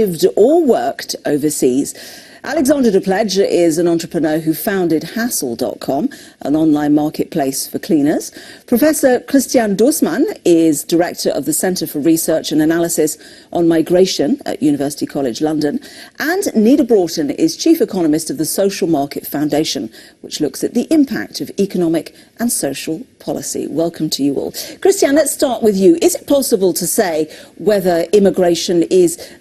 lived or worked overseas. Alexander de Pledge is an entrepreneur who founded Hassel.com, an online marketplace for cleaners. Professor Christian Dustmann is director of the Centre for Research and Analysis on Migration at University College London. And Nida Broughton is chief economist of the Social Market Foundation, which looks at the impact of economic and social policy. Welcome to you all. Christian, let's start with you. Is it possible to say whether immigration is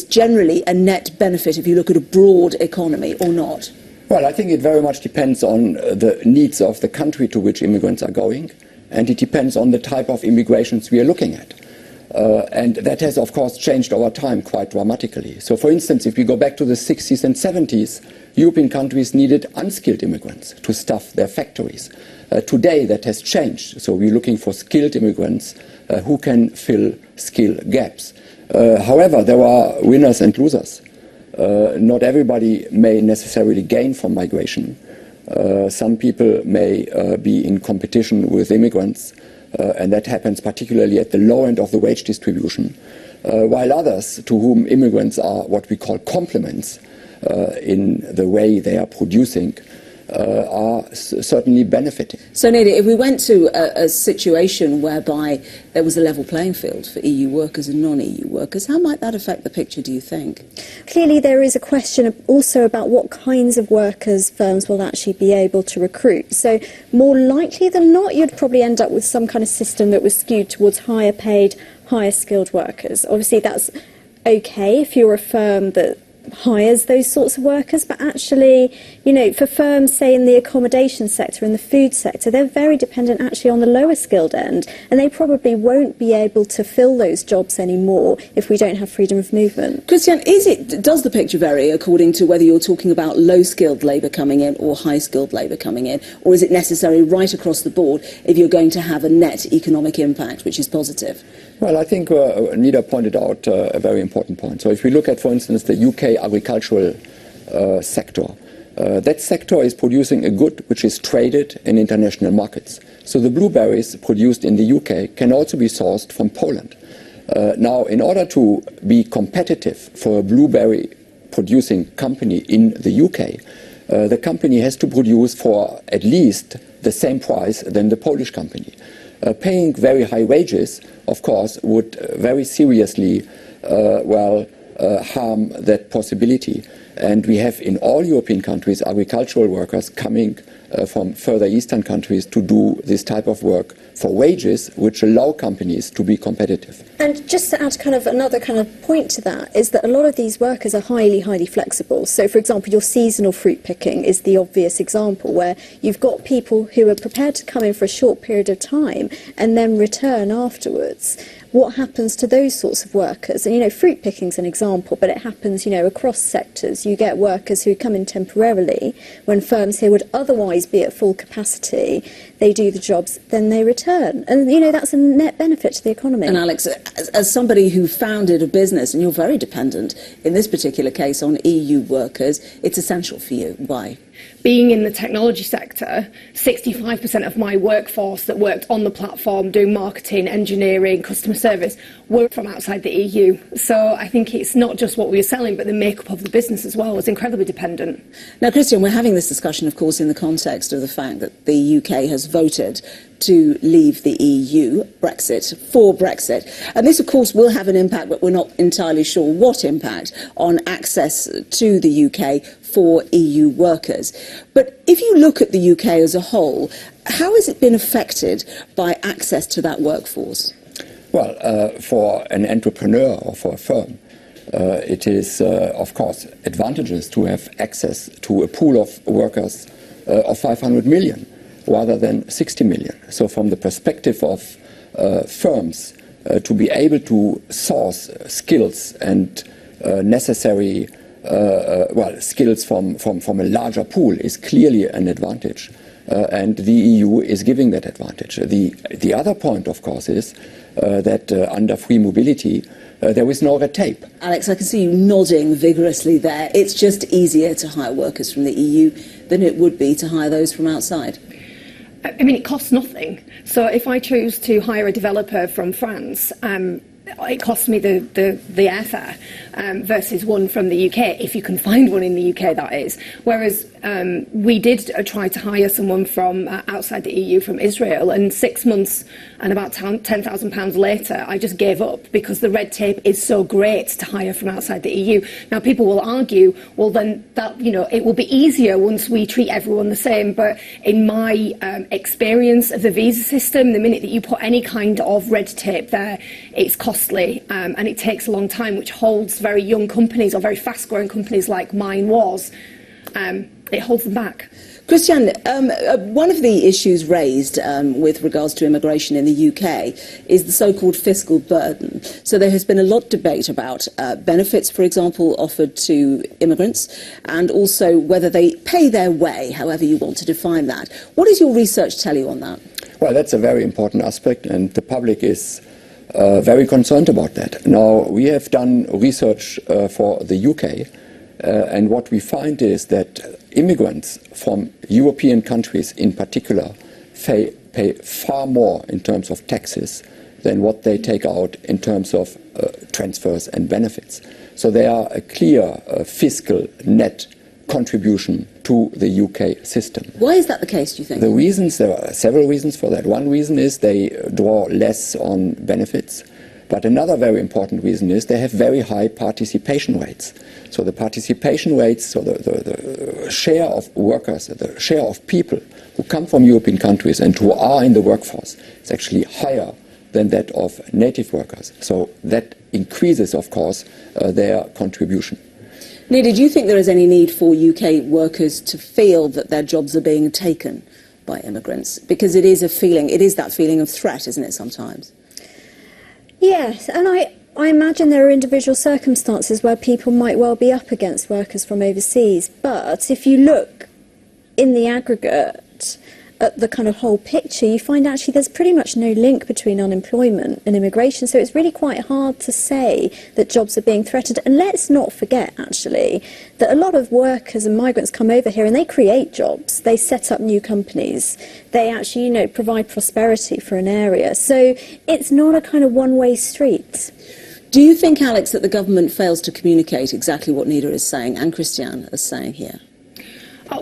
generally a net benefit if you look at a broad economy or not? Well, I think it very much depends on the needs of the country to which immigrants are going, and it depends on the type of immigrations we are looking at. And that has, of course, changed over time quite dramatically. So, for instance, if we go back to the 60s and 70s, European countries needed unskilled immigrants to staff their factories. Today, that has changed. So we're looking for skilled immigrants who can fill skill gaps. However, there are winners and losers. Not everybody may necessarily gain from migration. Some people may be in competition with immigrants, and that happens particularly at the low end of the wage distribution, while others, to whom immigrants are what we call complements in the way they are producing, are certainly benefiting. So, Nida, if we went to a situation whereby there was a level playing field for EU workers and non-EU workers, how might that affect the picture, do you think? Clearly there is a question also about what kinds of workers firms will actually be able to recruit. So more likely than not, you'd probably end up with some kind of system that was skewed towards higher paid, higher skilled workers. Obviously that's okay if you're a firm that hires those sorts of workers, but actually, you know, for firms, say in the accommodation sector, in the food sector, they're very dependent actually on the lower skilled end, and they probably won't be able to fill those jobs anymore if we don't have freedom of movement. Christian, does the picture vary according to whether you're talking about low-skilled labour coming in or high-skilled labour coming in, or is it necessary right across the board if you're going to have a net economic impact which is positive? Well, I think Nida pointed out a very important point. So if we look at, for instance, the UK agricultural sector, that sector is producing a good which is traded in international markets. So the blueberries produced in the UK can also be sourced from Poland. Now, in order to be competitive for a blueberry producing company in the UK, the company has to produce for at least the same price than the Polish company. Paying very high wages, of course, would very seriously harm that possibility. And we have in all European countries agricultural workers coming from further eastern countries to do this type of work for wages which allow companies to be competitive. And just to add another point to that is that a lot of these workers are highly, highly flexible. So, for example, your seasonal fruit picking is the obvious example where you've got people who are prepared to come in for a short period of time and then return afterwards. What happens to those sorts of workers? And, fruit picking's an example, but it happens, across sectors. You get workers who come in temporarily when firms here would otherwise be at full capacity. They do the jobs, then they return. And, that's a net benefit to the economy. And Alex, as somebody who founded a business, and you're very dependent in this particular case on EU workers, it's essential for you. Why? Being in the technology sector, 65% of my workforce that worked on the platform doing marketing, engineering, customer service were from outside the EU. So I think it's not just what we were selling, but the makeup of the business as well was incredibly dependent. Now, Christian, we're having this discussion, of course, in the context of the fact that the UK has voted to leave the EU, for Brexit. And this, of course, will have an impact, but we're not entirely sure what impact, on access to the UK for EU workers. But if you look at the UK as a whole, how has it been affected by access to that workforce? Well, for an entrepreneur or for a firm, it is, of course, advantageous to have access to a pool of workers of 500 million rather than 60 million. So from the perspective of firms, to be able to source skills and necessary skills from a larger pool is clearly an advantage. And the EU is giving that advantage. The other point, of course, is that under free mobility, there is no red tape. Alex, I can see you nodding vigorously there. It's just easier to hire workers from the EU than it would be to hire those from outside. I mean, it costs nothing. So if I choose to hire a developer from France, it costs me the airfare versus one from the UK, if you can find one in the UK, that is. Whereas we did try to hire someone from outside the EU, from Israel, and 6 months and about £10,000 later, I just gave up because the red tape is so great to hire from outside the EU. Now, people will argue, well, then that, you know, it will be easier once we treat everyone the same. But in my experience of the visa system, the minute that you put any kind of red tape there, it's costly and it takes a long time, which holds very young companies or very fast-growing companies like mine was. It holds them back. Christian, one of the issues raised with regards to immigration in the UK is the so-called fiscal burden. So there has been a lot of debate about benefits, for example, offered to immigrants, and also whether they pay their way, however you want to define that. What does your research tell you on that? Well, that's a very important aspect, and the public is very concerned about that. Now, we have done research for the UK, and what we find is that immigrants from European countries in particular pay far more in terms of taxes than what they take out in terms of transfers and benefits. So they are a clear fiscal net contribution to the UK system. Why is that the case, do you think? The reasons, there are several reasons for that. One reason is they draw less on benefits. But another very important reason is they have very high participation rates. So the participation rates, so the share of workers, the share of people who come from European countries and who are in the workforce is actually higher than that of native workers. So that increases, of course, their contribution. Nida, do you think there is any need for UK workers to feel that their jobs are being taken by immigrants? Because it is a feeling, it is that feeling of threat, isn't it, sometimes? Yes, and I imagine there are individual circumstances where people might well be up against workers from overseas. But if you look in the aggregate at the kind of whole picture, you find actually there's pretty much no link between unemployment and immigration. So it's really quite hard to say that jobs are being threatened. And let's not forget, actually, that a lot of workers and migrants come over here and they create jobs. They set up new companies. They actually, you know, provide prosperity for an area. So it's not a kind of one-way street. Do you think, Alex, that the government fails to communicate exactly what Nida is saying and Christian is saying here?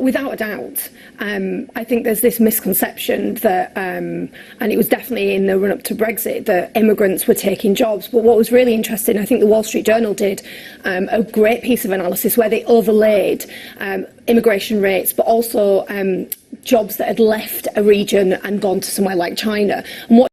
Without a doubt. I think there's this misconception that, and it was definitely in the run-up to Brexit, that immigrants were taking jobs. But what was really interesting, I think the Wall Street Journal did a great piece of analysis where they overlaid immigration rates, but also jobs that had left a region and gone to somewhere like China. And what